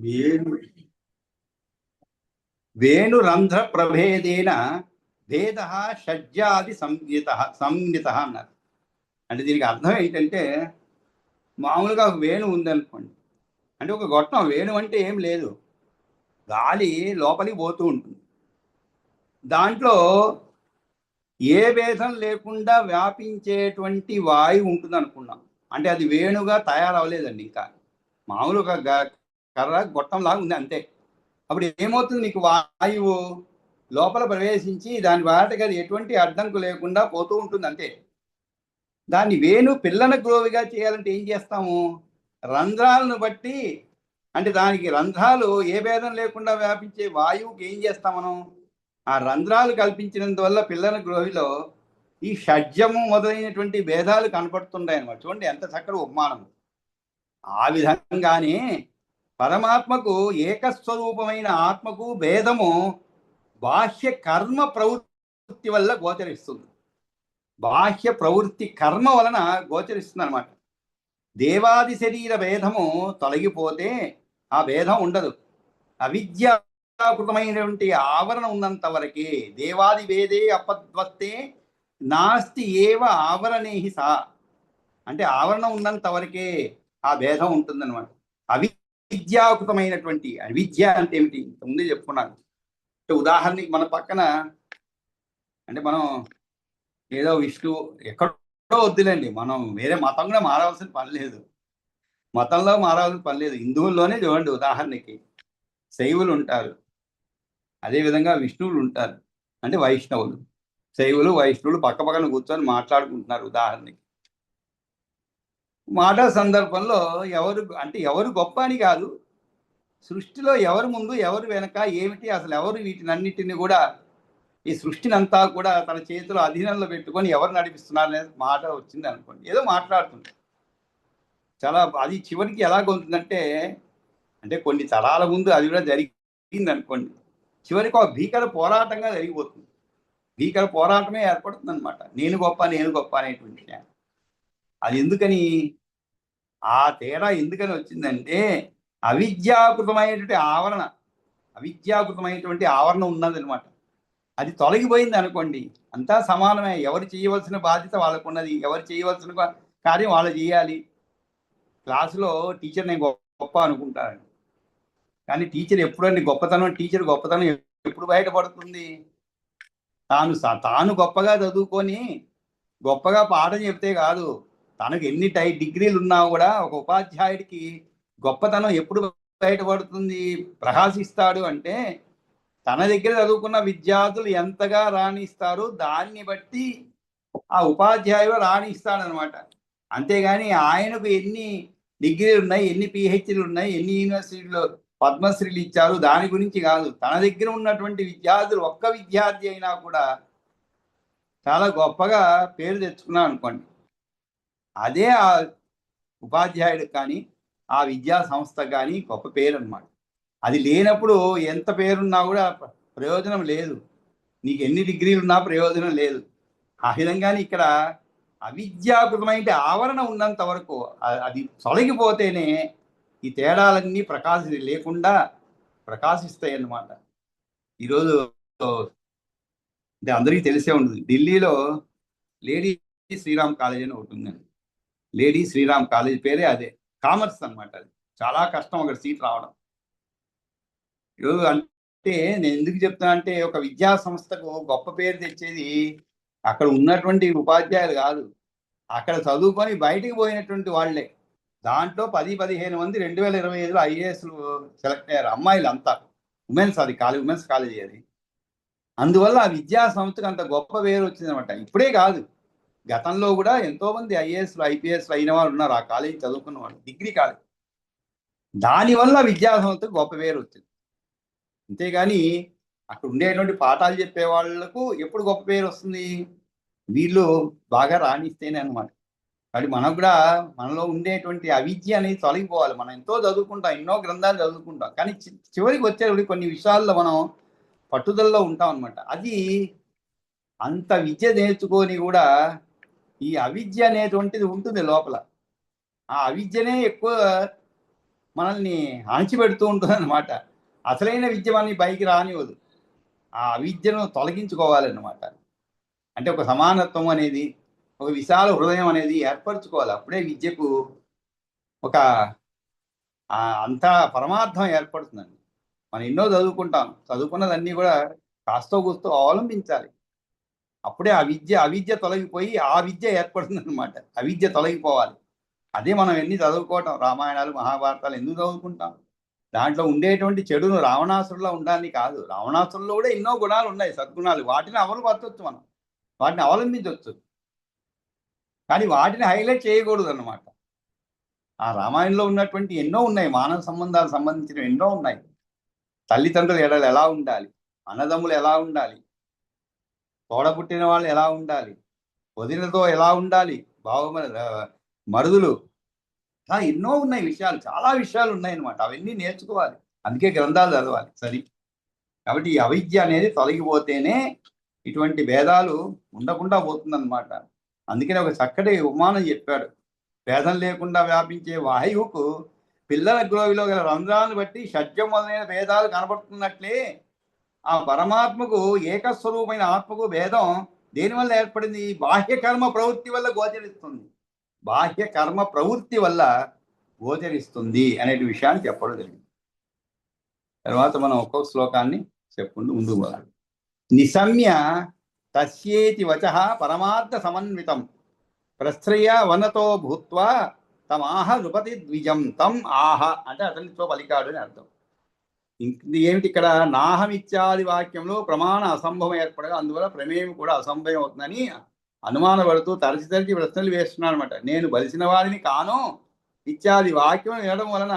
వేణు వేణురంధ్ర ప్రభేదేన భేద షడ్జాది సంహిత అన్నారు. అంటే దీనికి అర్థం ఏంటంటే, మామూలుగా ఒక వేణు ఉందనుకోండి, అంటే ఒక గొట్టం. వేణు అంటే ఏం లేదు, గాలి లోపలికి పోతూ ఉంటుంది. దాంట్లో ఏ భేదం లేకుండా వ్యాపించేటువంటి వాయువు ఉంటుంది అనుకున్నాం. అంటే అది వేణుగా తయారవ్వలేదండి ఇంకా. మామూలు ఒక కర్ర గొట్టం లాగా ఉంది అంతే. అప్పుడు ఏమవుతుంది, నీకు వాయువు లోపల ప్రవేశించి దాని వాటికి అది ఎటువంటి అడ్డంకు లేకుండా పోతూ ఉంటుంది అంతే. దాన్ని వేణు పిల్లన గ్రోవిగా చేయాలంటే ఏం చేస్తాము? రంధ్రాలను బట్టి, అంటే దానికి రంధ్రాలు ఏ భేదం లేకుండా వ్యాపించే వాయువుకి ఏం చేస్తాం మనం? ఆ రంధ్రాలు కల్పించినందువల్ల పిల్లల గ్రోవిలో ఈ షడ్జము మొదలైనటువంటి భేదాలు కనపడుతుంటాయి అన్నమాట. చూడండి ఎంత చక్కటి ఉపమానం. ఆ విధంగానే పరమాత్మకు ఏకస్వరూపమైన ఆత్మకు భేదము బాహ్య కర్మ ప్రవృత్తి వల్ల గోచరిస్తుంది. బాహ్య ప్రవృత్తి కర్మ వలన గోచరిస్తుంది అనమాట. దేవాది శరీర భేదము తొలగిపోతే ఆ భేదం ఉండదు. అవిద్యాకృతమైనటువంటి ఆవరణ ఉన్నంత వరకే దేవాది భేదే అపద్వస్తే నాస్తి ఏవ ఆవరణేహి సా. అంటే ఆవరణ ఉన్నంత వరకే ఆ భేదం ఉంటుందన్నమాట. అవిద్యాకృతమైనటువంటి, అవిద్య అంటే ఏమిటి ముందే చెప్పుకున్నాను. అంటే ఉదాహరణకి మన పక్కన, అంటే మనం ఏదో విష్ణు ఎక్కడో వద్దులేండి, మనం వేరే మతం కూడా మారవలసిన పని లేదు. మతంలో మారవలసిన పని లేదు. హిందువుల్లోనే చూడండి, ఉదాహరణకి శైవులు ఉంటారు, అదేవిధంగా విష్ణువులు ఉంటారు, అంటే వైష్ణవులు. శైవులు వైష్ణవులు పక్క పక్కన కూర్చొని మాట్లాడుకుంటున్నారు ఉదాహరణకి. మాట సందర్భంలో ఎవరు, అంటే ఎవరు గొప్ప అని కాదు, సృష్టిలో ఎవరు ముందు ఎవరు వెనక ఏమిటి, అసలు ఎవరు వీటినన్నిటిని కూడా, ఈ సృష్టిని అంతా కూడా తన చేతిలో అధీనంలో పెట్టుకొని ఎవరు నడిపిస్తున్నారు అనే మాట వచ్చింది అనుకోండి, ఏదో మాట్లాడుతుంది. చాలా అది చివరికి ఎలాగవుతుందంటే, అంటే కొన్ని తరాల ముందు అది కూడా జరిగింది అనుకోండి, చివరికి ఒక భీకర పోరాటంగా జరిగిపోతుంది. భీకర పోరాటమే ఏర్పడుతుంది అనమాట. నేను గొప్ప నేను గొప్ప అనేటువంటి. అది ఎందుకని, ఆ తేడా ఎందుకని వచ్చిందంటే, అవిద్యాకృతమైనటువంటి ఆవరణ, అవిద్యాకృతమైనటువంటి ఆవరణ ఉన్నదనమాట. అది తొలగిపోయింది అనుకోండి, అంతా సమానమే. ఎవరు చేయవలసిన బాధ్యత వాళ్ళకున్నది, ఎవరు చేయవలసిన కార్యం వాళ్ళు చేయాలి. క్లాసులో టీచర్ నేను గొప్ప అనుకుంటారండి, కానీ టీచర్ ఎప్పుడండి గొప్పతనం, టీచర్ గొప్పతనం ఎప్పుడు బయటపడుతుంది? తాను గొప్పగా చదువుకొని గొప్పగా పాఠం చెప్తే కాదు, తనకు ఎన్ని డిగ్రీలు ఉన్నా కూడా ఒక ఉపాధ్యాయుడికి గొప్పతనం ఎప్పుడు బయటపడుతుంది, ప్రకాశిస్తాడు అంటే, తన దగ్గర చదువుకున్న విద్యార్థులు ఎంతగా రాణిస్తారు దాన్ని బట్టి ఆ ఉపాధ్యాయుడు రాణిస్తాడనమాట. అంతేగాని ఆయనకు ఎన్ని డిగ్రీలు ఉన్నాయి, ఎన్ని పిహెచ్డీలు ఉన్నాయి, ఎన్ని యూనివర్సిటీలో పద్మశ్రీలు ఇచ్చారు దాని గురించి కాదు. తన దగ్గర ఉన్నటువంటి విద్యార్థులు, ఒక్క విద్యార్థి అయినా కూడా చాలా గొప్పగా పేరు తెచ్చుకున్నాం అనుకోండి, అదే ఆ ఉపాధ్యాయుడికి కానీ ఆ విద్యా సంస్థ కానీ గొప్ప పేరు అనమాట. అది లేనప్పుడు ఎంత పేరున్నా కూడా ప్రయోజనం లేదు, నీకు ఎన్ని డిగ్రీలు ఉన్నా ప్రయోజనం లేదు. ఆ విధంగానే ఇక్కడ అవిద్యాకృతమైన ఆవరణ ఉన్నంత వరకు అది తొలగిపోతేనే ఈ తేడాలన్నీ లేకుండా ప్రకాశిస్తాయి అన్నమాట. ఈరోజు అంటే అందరికీ తెలిసే ఉంటుంది, ఢిల్లీలో లేడీ శ్రీరామ్ కాలేజ్ అని ఒకటి ఉందండి. లేడీ శ్రీరామ్ కాలేజ్ పేరే అదే, కామర్స్ అనమాట. అది చాలా కష్టం అక్కడ సీట్ రావడం. ఈరోజు అంటే నేను ఎందుకు చెప్తున్నా అంటే, ఒక విద్యా సంస్థకు గొప్ప పేరు తెచ్చేది అక్కడ ఉన్నటువంటి ఉపాధ్యాయులు కాదు, అక్కడ చదువుకొని బయటికి పోయినటువంటి వాళ్ళే. దాంట్లో 10-15 మంది 2025లో ఐఏఎస్లు సెలెక్ట్ అయ్యారు, అమ్మాయిలు అంతా. ఉమెన్స్, అది కాలేజ్, ఉమెన్స్ కాలేజీ అది. అందువల్ల ఆ విద్యా సంస్థకు అంత గొప్ప పేరు వచ్చిందనమాట. ఇప్పుడే కాదు, గతంలో కూడా ఎంతో మంది ఐఏఎస్లు ఐపీఎస్లు అయిన వాళ్ళు ఉన్నారు ఆ కాలేజీ చదువుకున్న వాళ్ళు, డిగ్రీ కాలేజ్. దానివల్ల విద్యా సంస్థకు గొప్ప పేరు వచ్చింది. అంతేగాని అక్కడ ఉండేటువంటి పాఠాలు చెప్పే వాళ్లకు ఎప్పుడు గొప్ప పేరు వస్తుంది? వీళ్ళు బాగా రాణిస్తేనే అనమాట. కాబట్టి మనం కూడా మనలో ఉండేటువంటి అవిద్య అనేది తొలగిపోవాలి. మనం ఎంతో చదువుకుంటాం, ఎన్నో గ్రంథాలు చదువుకుంటాం, కానీ చివరికి వచ్చేటువంటి కొన్ని విషయాల్లో మనం పట్టుదలలో ఉంటాం అనమాట. అది అంత విద్య నేర్చుకొని కూడా ఈ అవిద్య అనేటువంటిది ఉంటుంది లోపల. ఆ అవిద్యనే ఎక్కువ మనల్ని అణచిపెడుతూ ఉంటుంది అన్నమాట. అసలైన విద్య మనని పైకి రానివ్వదు. ఆ అవిద్యను తొలగించుకోవాలన్నమాట. అంటే ఒక సమానత్వం అనేది, ఒక విశాల హృదయం అనేది ఏర్పరచుకోవాలి. అప్పుడే విద్యకు ఒక అంతా పరమార్థం ఏర్పడుతుందండి. మనం ఎన్నో చదువుకుంటాం, చదువుకున్నదన్నీ కూడా కాస్తో కూస్తో అవలంబించాలి. అప్పుడే అవిద్య తొలగిపోయి ఆ విద్య ఏర్పడుతుంది అనమాట. అవిద్య తొలగిపోవాలి. అదే మనం ఎన్ని చదువుకోవటం, రామాయణాలు మహాభారతాలు ఎందుకు చదువుకుంటాం? దాంట్లో ఉండేటువంటి చెడును రావణాసురులో ఉండాలని కాదు. రావణాసురులో కూడా ఎన్నో గుణాలు ఉన్నాయి, సద్గుణాలు. వాటిని అవలంబించవచ్చు, మనం వాటిని అవలంబించవచ్చు. కానీ వాటిని హైలైట్ చేయకూడదు అన్నమాట. ఆ రామాయణంలో ఉన్నటువంటి ఎన్నో ఉన్నాయి, మానవ సంబంధాలకు సంబంధించిన ఎన్నో ఉన్నాయి. తల్లిదండ్రులు ఎడలు ఎలా ఉండాలి, అన్నదమ్ములు ఎలా ఉండాలి, తోడబుట్టిన వాళ్ళు ఎలా ఉండాలి, వదినతో ఎలా ఉండాలి, మరుదులు, ఎన్నో ఉన్నాయి విషయాలు, చాలా విషయాలు ఉన్నాయన్నమాట. అవన్నీ నేర్చుకోవాలి. అందుకే గ్రంథాలు చదవాలి. సరి కాబట్టి ఈ అవిద్య అనేది తొలగిపోతేనే ఇటువంటి భేదాలు ఉండకుండా పోతుందన్నమాట. అందుకనే ఒక చక్కటి ఉపమానం చెప్పాడు. భేదం లేకుండా వ్యాపించే వాయువుకు పిల్లల గ్రోవిలో గల రంధ్రాలను బట్టి షడ్జం మొదలైన భేదాలు కనబడుతున్నట్లే ఆ పరమాత్మకు, ఏకస్వరూపమైన ఆత్మకు భేదం దేనివల్ల ఏర్పడింది? బాహ్య కర్మ ప్రవృత్తి వల్ల గోచరిస్తుంది. బాహ్య కర్మ ప్రవృత్తి వల్ల గోచరిస్తుంది అనే విషయాన్ని చెప్పడం జరిగింది. తర్వాత మనం ఒక్కొక్క శ్లోకాన్ని చెప్పుకుంటూ ముందుకు పోవాలి. నిశమ్య తస్యేతి వచః పరమార్థ సమన్వితం ప్రశ్రయ వనతో భూత్వా తమాహ నృపతి ద్విజం. తం ఆహ అంటే అతనితో పలికాడు అని అర్థం. ఏమిటి ఇక్కడ? నాహం ఇత్యాది వాక్యంలో ప్రమాణ అసంభవం ఏర్పడగా అందువల్ల ప్రమేయం కూడా అసంభవం అవుతుందని అనుమానపడుతూ తరచి ప్రశ్నలు వేస్తున్నాడు అనమాట. నేను బలిసిన వారిని కాను ఇత్యాది వాక్యం వినడం వలన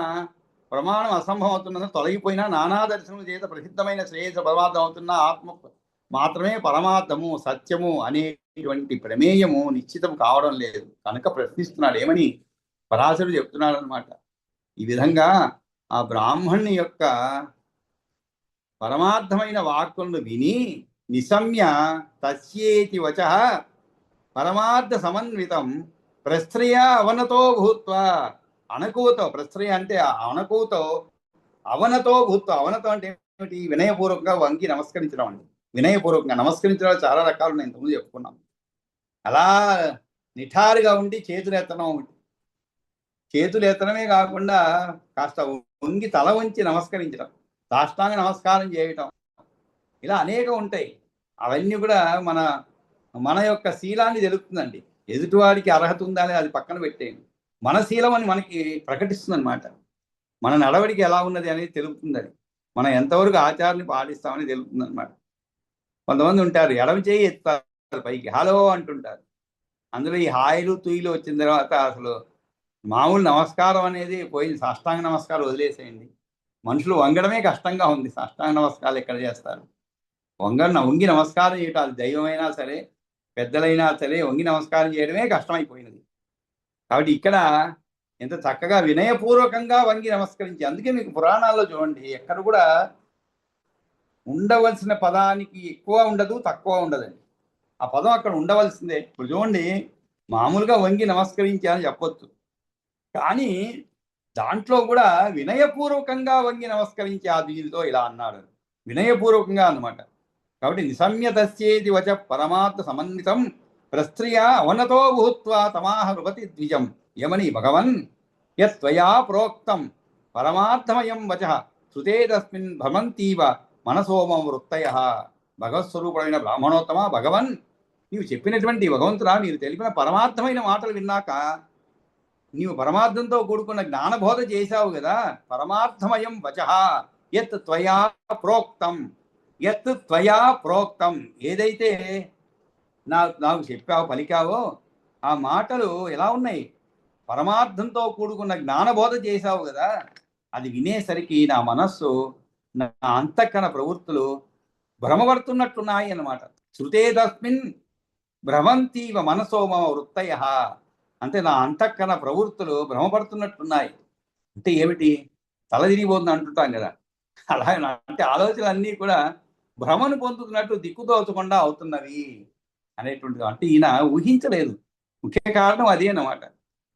ప్రమాణం అసంభవం అవుతున్నది తొలగిపోయినా నానా దర్శనము చేత ప్రసిద్ధమైన శ్రేయస పరమార్థం అవుతున్న ఆత్మ మాత్రమే పరమార్థము, సత్యము అనేటువంటి ప్రమేయము నిశ్చితం కావడం లేదు కనుక ప్రశ్నిస్తున్నాడు. ఏమని పరాశరుడు చెప్తున్నాడు అనమాట. ఈ విధంగా ఆ బ్రాహ్మణుని యొక్క పరమార్థమైన వాక్కులను విని నిశమ్య తస్యేతి వచః పరమార్థ సమన్వితం ప్రశ్రయ అవనతో భూత్వా. అణకువతో, ప్రశ్రయ అంటే అణకువతో, అవనతో భూత్వ. అవనతో అంటే ఏమిటి? వినయపూర్వకంగా వంగి నమస్కరించడం అండి. వినయపూర్వకంగా నమస్కరించడం చాలా రకాలు ఉన్నాయి, ఇంతకుముందు చెప్పుకున్నాం. అలా నిఠారుగా ఉండి చేతులు ఎత్తడం ఒకటి. చేతులు ఎత్తడమే కాకుండా కాస్త వంగి తల వంచి నమస్కరించడం, సాష్టాంగ నమస్కారం చేయటం, ఇలా అనేకం ఉంటాయి. అవన్నీ కూడా మన యొక్క శీలాన్ని తెలుపుతుందండి. ఎదుటివాడికి అర్హత ఉందా అని అది పక్కన పెట్టేయండి. మన శీలం అని మనకి ప్రకటిస్తుంది అనమాట. మన నడవడికి ఎలా ఉన్నది అనేది తెలుపుతుంది. అది మనం ఎంతవరకు ఆచారాన్ని పాటిస్తామని తెలుపుతుంది అనమాట. కొంతమంది ఉంటారు, ఎడమ చేయి ఎత్తారు పైకి, హలో అంటుంటారు. అందులో ఈ హాయిలు తుయిలు వచ్చిన తర్వాత అసలు మామూలు నమస్కారం అనేది పోయింది. సాష్టాంగ నమస్కారం వదిలేసేయండి. మనుషులు వంగడమే కష్టంగా ఉంది. సాష్టాంగ నమస్కారాలు ఎక్కడ చేస్తారు? వంగి నమస్కారం చేయటం, అది దైవమైనా సరే పెద్దలైనా సరే వంగి నమస్కారం చేయడమే కష్టమైపోయినది. కాబట్టి ఇక్కడ ఎంత చక్కగా వినయపూర్వకంగా వంగి నమస్కరించి. అందుకే మీకు పురాణాల్లో చూడండి, ఎక్కడ కూడా ఉండవలసిన పదానికి ఎక్కువ ఉండదు, తక్కువ ఉండదండి. ఆ పదం అక్కడ ఉండవలసిందే. ఇప్పుడు చూడండి, మామూలుగా వంగి నమస్కరించాలని చెప్పొచ్చు, కానీ దాంట్లో కూడా వినయపూర్వకంగా వంగి నమస్కరించి ఆ దీనితో ఇలా అన్నాడు, వినయపూర్వకంగా అన్నమాట. కాబట్టి నిశమ్యతస్యేది వచ పరమార్థ సమన్వితం ప్రస్త్రియ అవనతో భూత్వా తమాహ నృపతి ద్విజం. యమని భగవన్ యత్వయా ప్రోక్తం పరమార్థమయం వచ శృతే తస్మిన్ భ్రమంతీవ మనసోమం వృత్తయ. భగవత్స్వరూపుడైన బ్రాహ్మణోత్తమ భగవన్, నీవు చెప్పినటువంటి భగవంతుడా, మీరు తెలిపిన పరమార్థమైన మాటలు విన్నాక నీవు పరమార్థంతో కూడుకున్న జ్ఞానబోధ చేశావు కదా. పరమార్థమయం వచః యత్ త్వయా ప్రోక్తం, యత్ త్వయా ప్రోక్తం, ఏదైతే నాకు చెప్పావో, పలికావో ఆ మాటలు ఎలా ఉన్నాయి? పరమార్థంతో కూడుకున్న జ్ఞానబోధ చేశావు కదా. అది వినేసరికి నా మనస్సు, నా అంతఃకరణ ప్రవృత్తులు భ్రమపడుతున్నట్టున్నాయి అన్నమాట. శృతే తస్మిన్ భ్రమంతీవ మనసో మమ వృత్తయ. అంటే నా అంతఃకరణ ప్రవృత్తులు భ్రమపడుతున్నట్టున్నాయి. అంటే ఏమిటి? తల తిరిగిపోతుంది అంటుంటాం కదా, అలాగే అంటే ఆలోచనలు అన్నీ కూడా భ్రమను పొందుతున్నట్టు దిక్కుతోచకుండా అవుతున్నవి అనేటువంటిది. అంటే ఈయన ఊహించలేదు. ముఖ్య కారణం అదే అన్నమాట.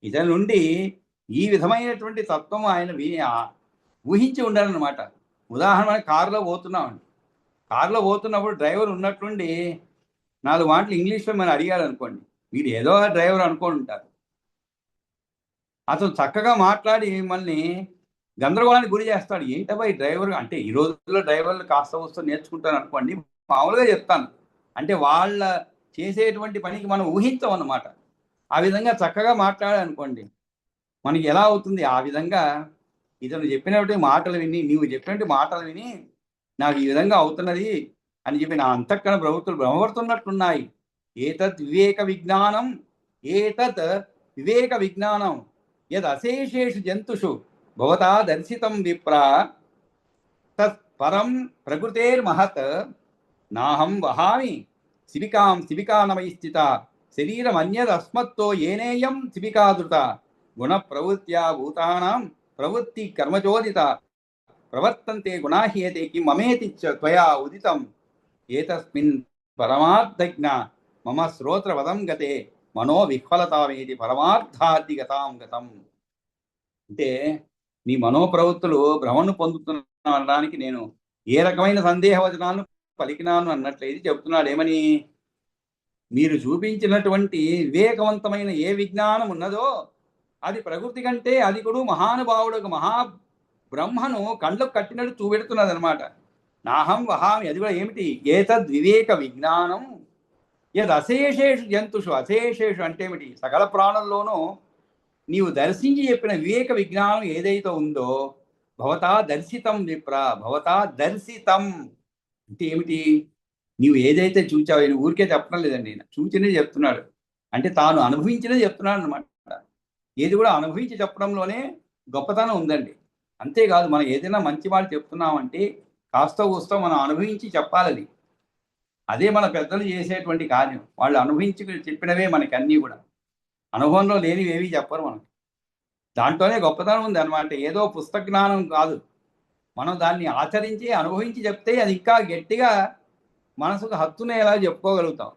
ఇతని నుండి ఈ విధమైనటువంటి తత్వం ఆయన ఊహించి ఉండాలన్నమాట. ఉదాహరణ కారులో పోతున్నామండి, కారులో పోతున్నప్పుడు డ్రైవర్ ఉన్నట్టుండి 4 మాటలు ఇంగ్లీష్లో మనం అడిగాడు అనుకోండి, మీరు ఏదో డ్రైవర్ అనుకోని ఉంటారు. అతను చక్కగా మాట్లాడి మిమ్మల్ని గందరగోళానికి గురి చేస్తాడు. ఏంటబ్బా ఈ డ్రైవర్ అంటే, ఈ రోజుల్లో డ్రైవర్లు కాస్త వస్తూ నేర్చుకుంటాను అనుకోండి, మామూలుగా చెప్తాను. అంటే వాళ్ళ చేసేటువంటి పనికి మనం ఊహించాం అన్నమాట. ఆ విధంగా చక్కగా మాట్లాడాలనుకోండి, మనకి ఎలా అవుతుంది? ఆ విధంగా ఇతను చెప్పినటువంటి మాటలు విని, నీవు చెప్పినటువంటి మాటలు విని నాకు ఈ విధంగా అవుతున్నది అని చెప్పి నా అంతఃకరణ ప్రవృత్తులు భ్రమపడుతున్నట్లున్నాయి. ఏతత్ వివేక విజ్ఞానం, ఏతత్ వివేక విజ్ఞానం యద్ అశేషేషు జంతుషు భవతా దర్శితం విప్ర తత్ పరం ప్రకృతేర్మహత్ నాహం వహామి శిబికాం శిబికానమై స్థిత శరీరమన్యదస్మత్తో ఏనేయం శిబికాదృత గుణ ప్రవృత్యా భూతానాం ప్రవృత్తి కర్మచోదిత ప్రవర్తంతే గుణాహ్యేతే కిం మమేతి త్వయా ఉదితం ఏతస్మిన్ పరమార్థజ్ఞ మమ శ్రోత్రవదం గతే మనో విహ్వలతామేది పరమార్థాధిగతాం గతం. అంటే మీ మనోప్రవృత్తులు భ్రమను పొందుతున్నా అనడానికి నేను ఏ రకమైన సందేహవచనాలను పలికినాను అన్నట్లయితే చెప్తున్నాడు. ఏమని? మీరు చూపించినటువంటి వివేకవంతమైన ఏ విజ్ఞానం ఉన్నదో అది ప్రకృతి కంటే అధికుడు మహానుభావుడు మహా బ్రహ్మను కళ్ళకు కట్టినట్టు చూపెడుతున్నది అనమాట. నాహం వహామి, అది కూడా ఏమిటి? ఏతద్ వివేక విజ్ఞానం యద్ అశేషేషు జంతుషు, అశేషేషు అంటే ఏమిటి? సకల ప్రాణుల్లోనూ నీవు దర్శించి చెప్పిన వివేక విజ్ఞానం ఏదైతే ఉందో భవతా దర్శితం విప్ర, భవతా దర్శితం అంటే ఏమిటి? నీవు ఏదైతే చూచావో, నేను ఊరికే చెప్పడం లేదండి, చూచినే చెప్తున్నాడు. అంటే తాను అనుభవించినే చెప్తున్నాడు అనమాట. ఏది కూడా అనుభవించి చెప్పడంలోనే గొప్పతనం ఉందండి. అంతేకాదు, మనం ఏదైనా మంచి మాట చెప్తున్నామంటే కాస్త కూస్తో మనం అనుభవించి చెప్పాలని. అదే మన పెద్దలు చేసేటువంటి కార్యం. వాళ్ళు అనుభవించి చెప్పినవే మనకి అన్నీ కూడా, అనుభవంలో లేనివి ఏవి చెప్పరు మనకి. దాంట్లోనే గొప్పతనం ఉంది అనమాట. ఏదో పుస్తక జ్ఞానం కాదు, మనం దాన్ని ఆచరించి అనుభవించి చెప్తే అది ఇంకా గట్టిగా మనసుకు హత్తునేలా చెప్పుకోగలుగుతాం.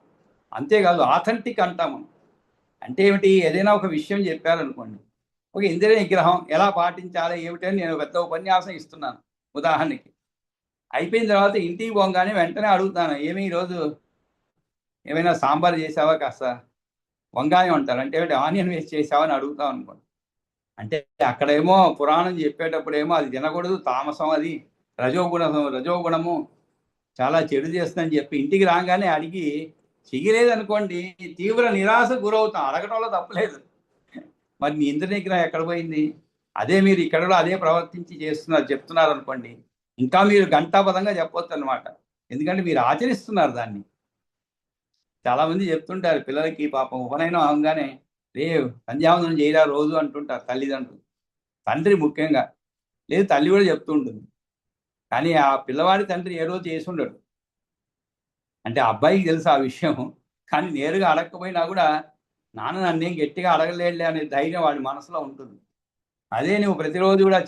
అంతేకాదు, ఆథెంటిక్ అంటాం మనం. అంటే ఏమిటి? ఏదైనా ఒక విషయం చెప్పారనుకోండి, ఒక ఇంద్రియ నిగ్రహం ఎలా పాటించాలి ఏమిటని నేను పెద్ద ఉపన్యాసం ఇస్తున్నాను ఉదాహరణకి. అయిపోయిన తర్వాత ఇంటికి పోగానే వెంటనే అడుగుతాను, ఏమి ఈరోజు ఏమైనా సాంబార్ చేసావా, కాస్త వంకాయ అంటారు, అంటే ఆనియన్ వేస్ట్ చేసావా అని అడుగుతాం అనుకోండి. అంటే అక్కడేమో పురాణం చెప్పేటప్పుడేమో అది తినకూడదు, తామసం, అది రజోగుణము చాలా చెడు చేస్తుందని చెప్పి ఇంటికి రాగానే అడిగి చెయ్యలేదనుకోండి, తీవ్ర నిరాశ గురవుతాం. అడగటంలో తప్పలేదు, మరి మీ ఇంద్రియ నిగ్రహం ఎక్కడ పోయింది? అదే మీరు ఇక్కడ కూడా అదే ప్రవర్తించి చెప్తున్నారు అనుకోండి, ఇంకా మీరు గంటాపదంగా చెప్పొచ్చు అనమాట. ఎందుకంటే మీరు ఆచరిస్తున్నారు దాన్ని. చాలామంది చెప్తుంటారు పిల్లలకి, పాపం ఉపనయనం అవగానే రే సంధ్యావందనం చేయరా రోజు అంటుంటారు తల్లిదండ్రులు, తండ్రి ముఖ్యంగా. లేదు, తల్లి కూడా చెప్తూ ఉంటుంది. కానీ ఆ పిల్లవాడి తండ్రి ఏ రోజు చేసి ఉండడు. అంటే అబ్బాయికి తెలుసు ఆ విషయం, కానీ నేరుగా అడగకపోయినా కూడా నాన్న నన్నేం గట్టిగా అడగలేడులే అనే ధైర్యం వాడి మనసులో ఉంటుంది. అదే నువ్వు ప్రతిరోజు కూడా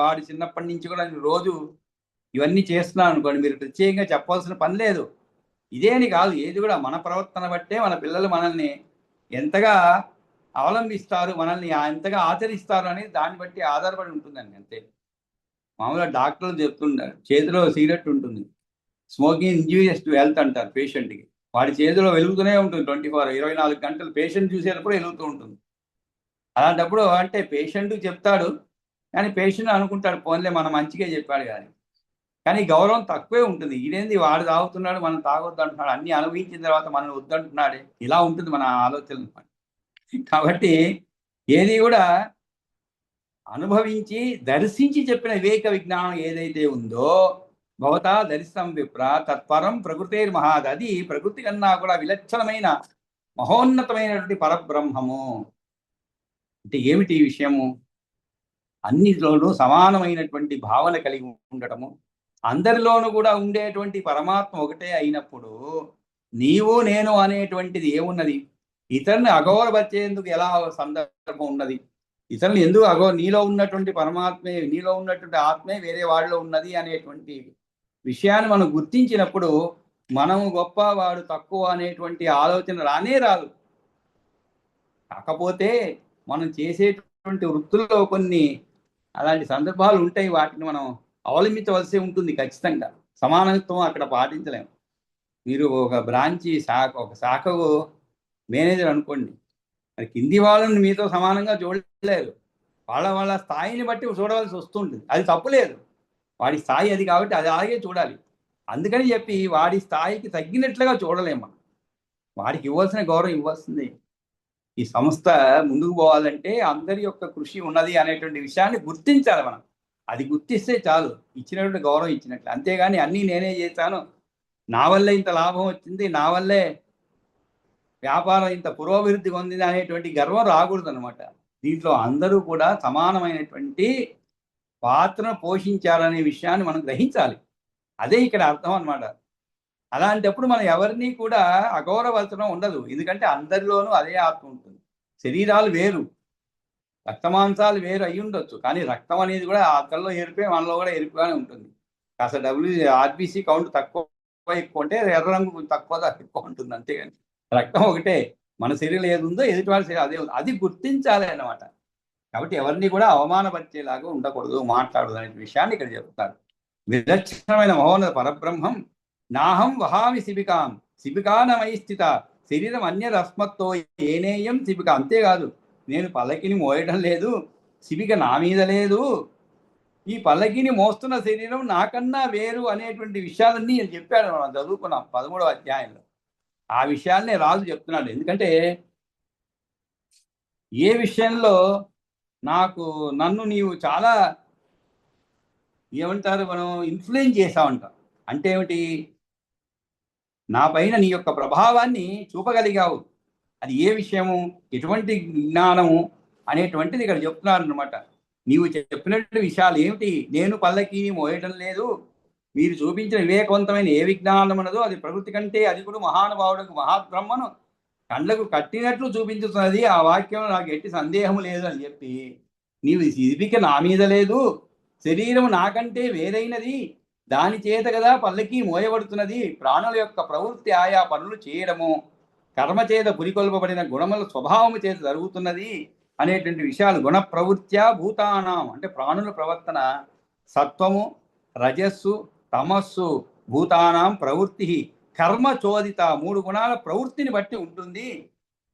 వాడి చిన్నప్పటి నుంచి కూడా రోజు ఇవన్నీ చేస్తున్నాను అనుకోండి, మీరు ప్రత్యేకంగా చెప్పాల్సిన పని లేదు. ఇదే అని కాదు, ఏది కూడా మన ప్రవర్తన బట్టే మన పిల్లలు మనల్ని ఎంతగా అవలంబిస్తారు, మనల్ని ఎంతగా ఆచరిస్తారు అనేది దాన్ని బట్టి ఆధారపడి ఉంటుందండి. అంతే. మామూలుగా డాక్టర్లు చెప్తుంటారు, చేతిలో సిగరెట్ ఉంటుంది, స్మోకింగ్ ఇంజూరియస్ టు హెల్త్ అంటారు పేషెంట్కి. వాడి చేతిలో వెలుగుతూనే ఉంటుంది 24 గంటలు, పేషెంట్ చూసేటప్పుడు వెలుగుతూ ఉంటుంది. అలాంటప్పుడు అంటే పేషెంట్ చెప్తాడు, కానీ పేషెంట్ అనుకుంటాడు పోన్లే మన మంచిగా చెప్పాడు కానీ గౌరవం తక్కువే ఉంటుంది. ఇదేంది వాడు తాగుతున్నాడు మనం తాగొద్దు అంటున్నాడు, అన్ని అనుభవించిన తర్వాత మనం వద్దంటున్నాడే, ఇలా ఉంటుంది మన ఆలోచన. కాబట్టి ఏది కూడా అనుభవించి దర్శించి చెప్పిన వివేక విజ్ఞానం ఏదైతే ఉందో భవతా దర్శనం విప్ర తత్పరం ప్రకృతేర్ మహాద్, అది ప్రకృతి కన్నా కూడా విలక్షణమైన మహోన్నతమైనటువంటి పరబ్రహ్మము. అంటే ఏమిటి ఈ విషయము? అన్నిలోనూ సమానమైనటువంటి భావన కలిగి ఉండటము, అందరిలోనూ కూడా ఉండేటువంటి పరమాత్మ ఒకటే అయినప్పుడు నీవు నేను అనేటువంటిది ఏమున్నది? ఇతరుని అగౌరవపరిచేందుకు ఎలా సందర్భం ఉన్నది? ఇతరులు ఎందుకు నీలో ఉన్నటువంటి పరమాత్మే, నీలో ఉన్నటువంటి ఆత్మే వేరే వాళ్ళలో ఉన్నది అనేటువంటి విషయాన్ని మనం గుర్తించినప్పుడు మనం గొప్ప వాడు తక్కువ అనేటువంటి ఆలోచన రానే రాదు. కాకపోతే మనం చేసేటువంటి చేసేటువంటి వృత్తుల్లో కొన్ని అలాంటి సందర్భాలు ఉంటాయి. వాటిని మనం అవలంబించవలసి ఉంటుంది ఖచ్చితంగా. సమానత్వం అక్కడ పాటించలేము. మీరు ఒక బ్రాంచి ఒక శాఖకు మేనేజర్ అనుకోండి, మరి కింది వాళ్ళని మీతో సమానంగా చూడలేరు. వాళ్ళ స్థాయిని బట్టి చూడవలసి వస్తుంటుంది. అది తప్పులేదు, వాడి స్థాయి అది కాబట్టి అది అలాగే చూడాలి. అందుకని చెప్పి వాడి స్థాయికి తగ్గినట్లుగా చూడలేము. వాడికి ఇవ్వాల్సిన గౌరవం ఇవ్వాల్సింది. ఈ సంస్థ ముందుకు పోవాలంటే అందరి యొక్క కృషి ఉన్నది అనేటువంటి విషయాన్ని గుర్తించాలి మనం. అది గుర్తిస్తే చాలు, ఇచ్చినటువంటి గౌరవం ఇచ్చినట్లు. అంతేగాని అన్నీ నేనే చేశాను, నా వల్లే ఇంత లాభం వచ్చింది, నా వల్లే వ్యాపారం ఇంత పురోభివృద్ధి పొందింది అనేటువంటి గర్వం రాకూడదు అనమాట. దీంట్లో అందరూ కూడా సమానమైనటువంటి పాత్రను పోషించాలనే విషయాన్ని మనం గ్రహించాలి. అదే ఇక్కడ అర్థం అనమాట. అలాంటప్పుడు మనం ఎవరిని కూడా అగౌరవపరచడం ఉండదు. ఎందుకంటే అందరిలోనూ అదే ఆత్మ ఉంటుంది. శరీరాలు వేరు, రక్తమాంసాలు వేరు అయి ఉండొచ్చు, కానీ రక్తం అనేది కూడా అతల్లో ఎరిపే, మనలో కూడా ఎరుపుగానే ఉంటుంది. కాస్త ఆర్బీసీ కౌంట్ తక్కువ ఎక్కువ ఉంటే ఎర్ర రంగు తక్కువ ఎక్కువ ఉంటుంది, అంతేగాని రక్తం ఒకటే. మన శరీరం ఏది ఉందో ఎదుటి వాళ్ళ శరీరం అదే ఉంది. అది గుర్తించాలి అన్నమాట. కాబట్టి ఎవరిని కూడా అవమానపరిచేలాగా ఉండకూడదు, మాట్లాడదు అనే విషయాన్ని ఇక్కడ చెప్తారు. విలక్షణమైన మహోన్నత పరబ్రహ్మం నాహం వహామి శిబికాం శిబికానమై స్థిత శరీరం అన్యరస్మత్తో ఏనేయం శిబిక. అంతేకాదు, నేను పల్లకిని మోయడం లేదు, శిబిక నా మీద లేదు, ఈ పల్లకిని మోస్తున్న శరీరం నాకన్నా వేరు అనేటువంటి విషయాలన్నీ నేను చెప్పాడు. మనం చదువుకున్నాం 13వ అధ్యాయంలో. ఆ విషయాల్ని రాజు చెప్తున్నాడు. ఎందుకంటే ఏ విషయంలో నన్ను నీవు చాలా ఏమంటారు, మనం ఇన్ఫ్లుయెన్స్ చేసావంట. అంటే ఏమిటి, నా పైన నీ యొక్క ప్రభావాన్ని చూపగలిగావు. అది ఏ విషయము, ఎటువంటి జ్ఞానము అనేటువంటిది ఇక్కడ చెప్తున్నారు అనమాట. నీవు చెప్పినట్టు విషయాలు ఏమిటి? నేను పల్లకిని మోయటం లేదు, మీరు చూపించిన వివేకవంతమైన ఏ విజ్ఞానం ఉన్నదో అది ప్రకృతి కంటే అది కూడా మహానుభావుడికి మహాబ్రహ్మను కండ్లకు కట్టినట్లు చూపించుతున్నది. ఆ వాక్యం నాకు ఎట్టి సందేహము లేదు అని చెప్పి, నీవు శిబిక నా మీద లేదు, శరీరం నాకంటే వేరైనది, దాని చేత కదా పల్లకి మోయబడుతున్నది. ప్రాణుల యొక్క ప్రవృత్తి ఆయా పనులు చేయడము, కర్మ చేత పురికొల్పబడిన గుణముల స్వభావము చేత జరుగుతున్నది అనేటువంటి విషయాలు. గుణ ప్రవృత్యా భూతానాం అంటే ప్రాణుల ప్రవర్తన సత్వము, రజస్సు, తమస్సు, భూతానాం ప్రవృత్తి కర్మ చోదిత 3 గుణాల ప్రవృత్తిని బట్టి ఉంటుంది.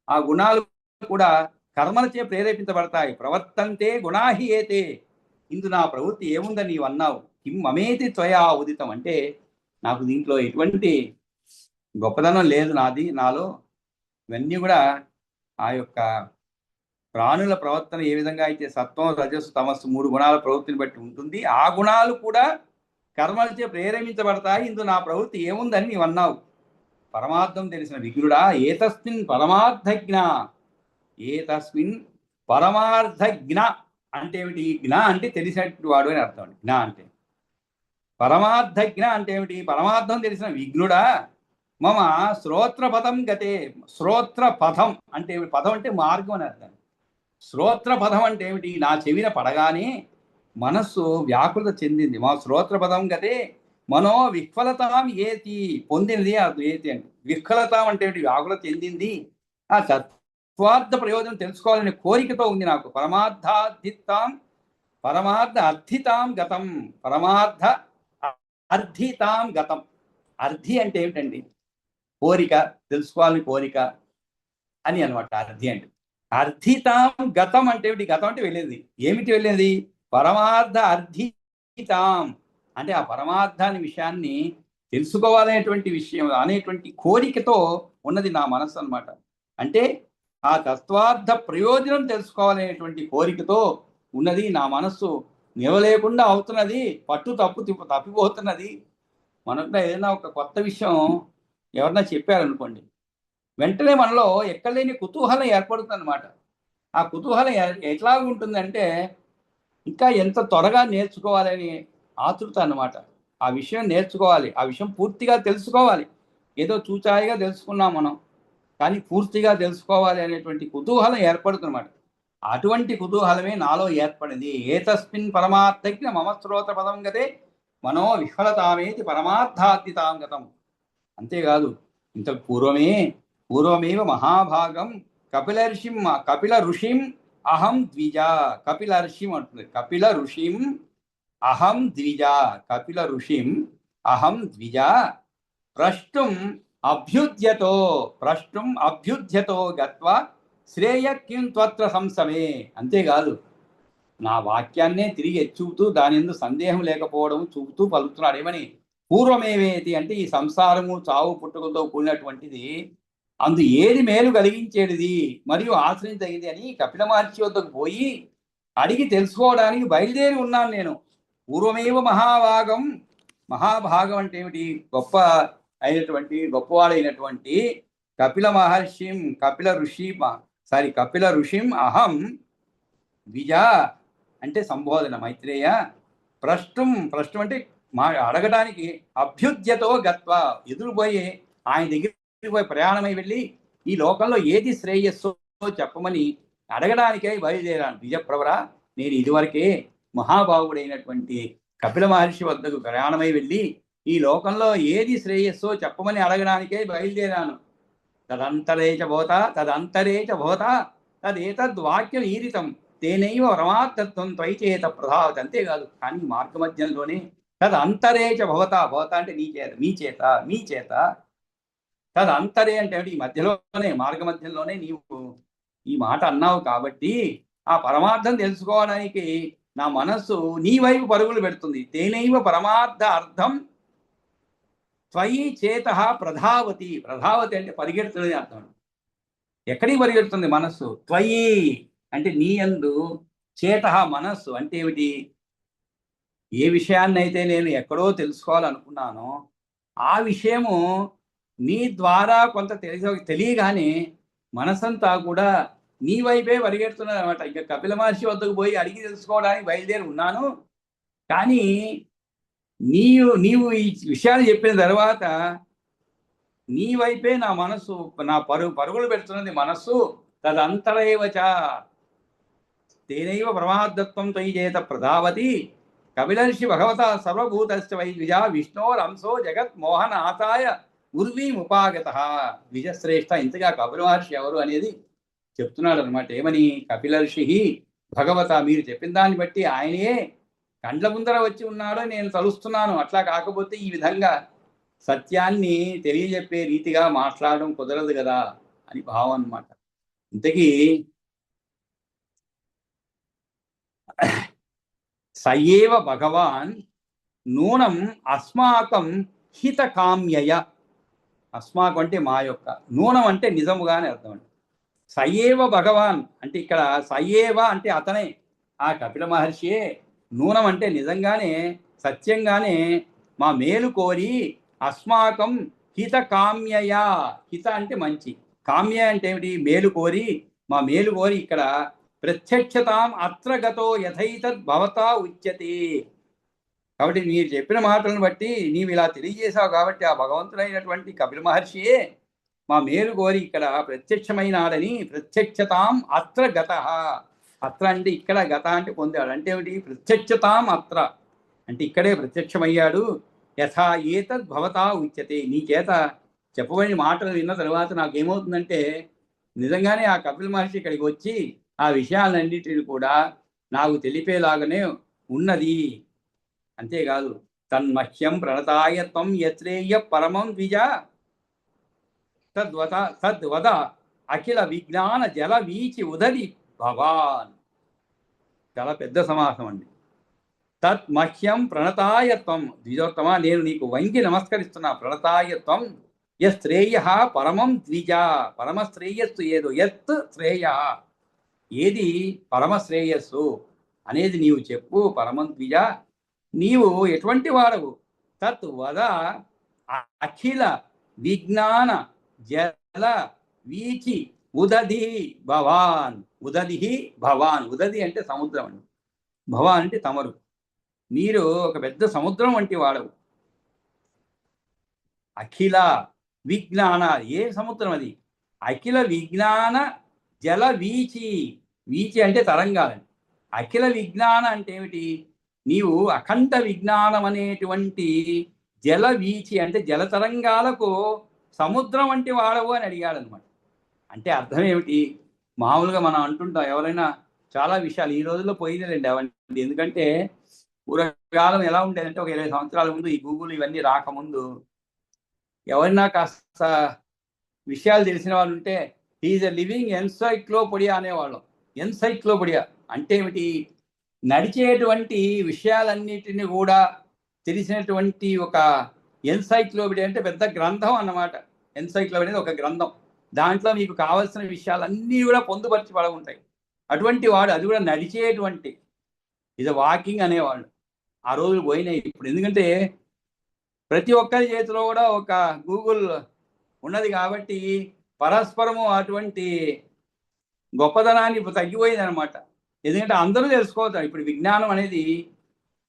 ఆ గుణాలు కూడా కర్మలచే ప్రేరేపించబడతాయి. ప్రవర్తంతే గుణాహి ఏతే, ఇందు నా ప్రవృత్తి ఏముందని నీవు అన్నావు. కిం మమేతి త్వయా ఉదితం అంటే నాకు దీంట్లో ఎటువంటి గొప్పదనం లేదు నాలో. ఇవన్నీ కూడా ఆ యొక్క ప్రాణుల ప్రవర్తన ఏ విధంగా అయితే సత్వం, రజస్సు, తమస్సు 3 గుణాల ప్రవృత్తిని బట్టి ఉంటుంది. ఆ గుణాలు కూడా కర్మలచే ప్రేరేపించబడతాయి. ఇందు నా ప్రవృత్తి ఏముందని నీవు అన్నావు. పరమార్థం తెలిసిన విగ్రుడా, ఏతస్మిన్ పరమార్థజ్ఞ, ఏతస్మిన్ పరమార్థజ్ఞ అంటే ఏమిటి? జ్ఞ అంటే తెలిసినట్టు వాడు అని అర్థం. జ్ఞ అంటే పరమార్థజ్ఞ అంటే ఏమిటి? పరమార్థం తెలిసిన విఘ్నుడా, మమ శ్రోత్రపథం గతే. శ్రోత్రపథం అంటే పదం అంటే మార్గం అని అర్థం. శ్రోత్రపథం అంటే ఏమిటి? నా చెవిన పడగానే మనస్సు వ్యాకులత చెందింది. మా శ్రోత్రపథం గతే మనో విఫలతాం ఏతి, పొందినది అది ఏతి అంటే. విఫలతాం అంటే ఏమిటి? వ్యాకులత చెందింది. ఆ తత్వార్థ ప్రయోజనం తెలుసుకోవాలనే కోరికతో ఉంది నాకు. పరమార్థ అర్థితాం గతం. పరమార్థ అర్థితాం గతం. అర్థి అంటే ఏమిటండి? కోరిక, తెలుసుకోవాలని కోరిక అని అనమాట అర్థి అంటే. అర్థితాం గతం అంటే ఏమిటి? గతం అంటే వెళ్ళేది. ఏమిటి వెళ్ళేది? పరమార్థ అర్థితాం అంటే ఆ పరమార్థాన్ని విషయాన్ని తెలుసుకోవాలనేటువంటి విషయం అనేటువంటి కోరికతో ఉన్నది నా మనస్సు అనమాట. అంటే ఆ తత్వార్థ ప్రయోజనం తెలుసుకోవాలనేటువంటి కోరికతో ఉన్నది నా మనస్సు. నిలవలేకుండా అవుతున్నది, తప్పిపోతున్నది. మనకు ఏదైనా ఒక కొత్త విషయం ఎవరన్నా చెప్పారనుకోండి, వెంటనే మనలో ఎక్కడలేని కుతూహలం ఏర్పడుతుంది అనమాట. ఆ కుతూహలం ఎట్లా ఉంటుందంటే ఇంకా ఎంత త్వరగా నేర్చుకోవాలని ఆతృత అన్నమాట. ఆ విషయం నేర్చుకోవాలి, ఆ విషయం పూర్తిగా తెలుసుకోవాలి. ఏదో చూచాయిగా తెలుసుకున్నాం మనం, కానీ పూర్తిగా తెలుసుకోవాలి అనేటువంటి కుతూహలం ఏర్పడుతుందన్నమాట. అటువంటి కుతూహలమే నాలో ఏర్పడింది. ఏతస్మిన్ పరమార్థజ్ఞ మమ శ్రోత్ర పదం గతే మనో విఫలతామేతి పరమార్థార్థితాం గతం. అంతేకాదు, ఇంతకు పూర్వమేవ మహాభాగం కపిల ఋషిం అహం ద్విజ. కపిల ఋషిం అంటుంది. కపిల ఋషిం అహం ద్విజ. కపిల ఋషిం అహం ద్విజ ప్రష్టుం అభ్యుద్యతో. ప్రష్టుం అభ్యుద్యతో గత్వా శ్రేయ కిం త్వత్ర సంశమే. అంతేకాదు, నా వాక్యాన్నే తిరిగి ఎచ్చుతూ దాని ఎందు సందేహం లేకపోవడం చూపుతూ పలుకుతున్నాడు. ఏమని? పూర్వమేవేతి అంటే ఈ సంసారము చావు పుట్టుకలతో కూడినటువంటిది, అందు ఏది మేలు కలిగించేది మరియు ఆశ్రయించదగింది అని కపిల మహర్షి వద్దకు పోయి అడిగి తెలుసుకోవడానికి బయలుదేరి ఉన్నాను నేను. పూర్వమేవ మహాభాగం. మహాభాగం అంటే ఏమిటి? గొప్ప అయినటువంటి గొప్పవాడైనటువంటి కపిల మహర్షిం కపిల ఋషిం అహం ద్విజ అంటే సంబోధన. మైత్రేయ ప్రష్టుం అంటే అడగడానికి, అభ్యుద్యతో గత్వ ఎదురుపోయి ఆయన దగ్గరికి పోయి ప్రయాణమై వెళ్ళి ఈ లోకంలో ఏది శ్రేయస్సో చెప్పమని అడగడానికై బయలుదేరాను. ద్విజప్రవర, నేను ఇదివరకే మహాబాహుడైనటువంటి కపిల మహర్షి వద్దకు ప్రయాణమై వెళ్ళి ఈ లోకంలో ఏది శ్రేయస్సో చెప్పమని అడగడానికే బయలుదేరాను. తదంతరేచ భవత తదేతద్వాక్యం ఈరితం తేనైవ పరమార్థత్వం త్వయిచేత ప్రధావతి. అంతేకాదు, కానీ మార్గమధ్యంలోనే తదంతరేచ భవత అంటే మీ చేత తదంతరే అంటే ఈ మధ్యలోనే, మార్గ మధ్యంలోనే నీవు ఈ మాట అన్నావు కాబట్టి ఆ పరమార్థం తెలుసుకోవడానికి నా మనస్సు నీ వైపు పరుగులు పెడుతుంది. తేనైవ పరమార్థ అర్థం త్వయి చేత ప్రధావతి అంటే పరిగెడుతున్నది అర్థం. ఎక్కడికి పరిగెడుతుంది మనస్సు? త్వయి అంటే నీ యందు, చేత మనస్సు అంటే ఏమిటి? ఏ విషయాన్నైతే నేను ఎక్కడో తెలుసుకోవాలనుకున్నానో ఆ విషయము నీ ద్వారా కొంత తెలియగానే మనసంతా కూడా నీ వైపే పరిగెడుతున్నది అనమాట. ఇంకా కపిల మహర్షి వద్దకు పోయి అడిగి తెలుసుకోవడానికి బయలుదేరి ఉన్నాను. కానీ నీవు ఈ విషయాలు చెప్పిన తర్వాత నీ వైపే నా మనస్సు, నా పరుగులు పెడుతున్నది మనస్సు. తదంతరైవచ తేనైవ పరమార్థత్వం త్వయి చేత ప్రధావతి కపిలర్షి భగవత సర్వభూతస్య వై ద్విజ విష్ణోరంశో జగత్ మోహనాథాయ ఉర్వీముపాగత. ద్విజశ్రేష్ఠ, ఇంతగా కపిల మహర్షి ఎవరు అనేది చెప్తున్నాడు అనమాట. ఏమని? కపిలర్షి భగవత, మీరు చెప్పిన దాన్ని బట్టి ఆయనే కండ్ల ముందర వచ్చి ఉన్నాడో నేను తలుస్తున్నాను. అట్లా కాకపోతే ఈ విధంగా సత్యాన్ని తెలియజెప్పే రీతిగా మాట్లాడడం కుదరదు కదా అని భావం అనమాట. ఇంతకీ సయేవ భగవాన్ నూనం అస్మాకం హితకామ్యయ. అస్మాకం అంటే మా యొక్క, నూనం అంటే నిజముగానే అర్థం అండి. సయేవ భగవాన్ అంటే ఇక్కడ సయేవ అంటే అతనే, ఆ కపిల మహర్షియే. నూనం అంటే నిజంగానే, సత్యంగానే మా మేలు కోరి అస్మాకం హిత కామ్యయ. హిత అంటే మంచి, కామ్య అంటే ఏమిటి? మేలు కోరి, మా మేలు కోరి ఇక్కడ ప్రత్యక్షతాం అత్ర గతో యథైతద్ భవతా ఉచ్యతే. కాబట్టి మీరు చెప్పిన మాటలను బట్టి నీవు ఇలా తెలియజేశావు కాబట్టి ఆ భగవంతుడైనటువంటి కపిల మహర్షియే మా మేలు కోరి ఇక్కడ ప్రత్యక్షమైనాడని. ప్రత్యక్షతాం అత్ర గత. అత్ర అంటే ఇక్కడ, గత అంటే పొందాడు అంటే ఏమిటి? ప్రత్యక్షతాం అత్ర అంటే ఇక్కడే ప్రత్యక్షమయ్యాడు. యథా ఏతద్ భవతా ఉచ్యతే, నీ చేత చెప్పబడిన మాటలు విన్న తర్వాత నాకేమవుతుందంటే నిజంగానే ఆ కపిల మహర్షి ఇక్కడికి వచ్చి ఆ విషయాలన్నిటిని కూడా నాకు తెలిపేలాగానే ఉన్నది. అంతేకాదు, తన్మహ్యం ప్రణతాయత్వం యత్రేయ పరమం ద్విజ తద్వద అఖిల విజ్ఞాన జల వీచి ఉదది భవాన్. చాలా పెద్ద సమాసం అండి. తత్ మహ్యం ప్రణతాయత్వం, ద్విజోత్తమ నేను నీకు వంగి నమస్కరిస్తున్నా. ప్రణతాయత్వం యశ్రేయ పరమం ద్విజ, పరమ శ్రేయస్సు ఏదో, యత్ శ్రేయ ఏది పరమశ్రేయస్సు అనేది నీవు చెప్పు. పరమం ద్విజ, నీవు ఎటువంటి వాడవు? తత్ వద అఖిల విజ్ఞాన జల వీచి ఉదధి భవాన్. ఉదధి భవాన్, ఉదధి అంటే సముద్రం అండి, భవాన్ అంటే తమరు. మీరు ఒక పెద్ద సముద్రం వంటి వాడవు. అఖిల విజ్ఞాన, ఏ సముద్రం అది? అఖిల విజ్ఞాన జల వీచి. వీచి అంటే తరంగాలని. అఖిల విజ్ఞాన అంటే ఏమిటి? నీవు అఖండ విజ్ఞానం అనేటువంటి జల వీచి అంటే జల తరంగాలకు సముద్రం వంటి వాడవు అని అడిగాడు అనమాట. అంటే అర్థం ఏమిటి? మామూలుగా మనం అంటుంటాం, ఎవరైనా చాలా విషయాలు ఈ రోజుల్లో పోయిందండి అవన్నీ. ఎందుకంటే పూర్వకాలం ఎలా ఉండేదంటే ఒక 20 సంవత్సరాల ముందు ఈ గూగుల్ ఇవన్నీ రాకముందు ఎవరైనా కాస్త విషయాలు తెలిసిన వాళ్ళు ఉంటే ఈజ్ ఎ లివింగ్ ఎన్సైక్లోపీడియా అనేవాళ్ళం. ఎన్సైక్లోపీడియా అంటే ఏమిటి? నడిచేటువంటి విషయాలన్నిటిని కూడా తెలిసినటువంటి ఒక ఎన్సైక్లోపీడియా అంటే పెద్ద గ్రంథం అన్నమాట. ఎన్సైక్లోపీడియా ఒక గ్రంథం. దాంట్లో మీకు కావాల్సిన విషయాలన్నీ కూడా పొందుపరచబడి ఉంటాయి. అటువంటి వాడు, అది కూడా నడిచేటువంటి, ఇది వాకింగ్ అనేవాళ్ళు. ఆ రోజులు పోయినాయి ఇప్పుడు. ఎందుకంటే ప్రతి ఒక్కరి చేతిలో కూడా ఒక గూగుల్ ఉన్నది కాబట్టి పరస్పరము అటువంటి గొప్పతనాన్ని ఇప్పుడు తగ్గిపోయింది అనమాట. ఎందుకంటే అందరూ తెలుసుకోవచ్చు. ఇప్పుడు విజ్ఞానం అనేది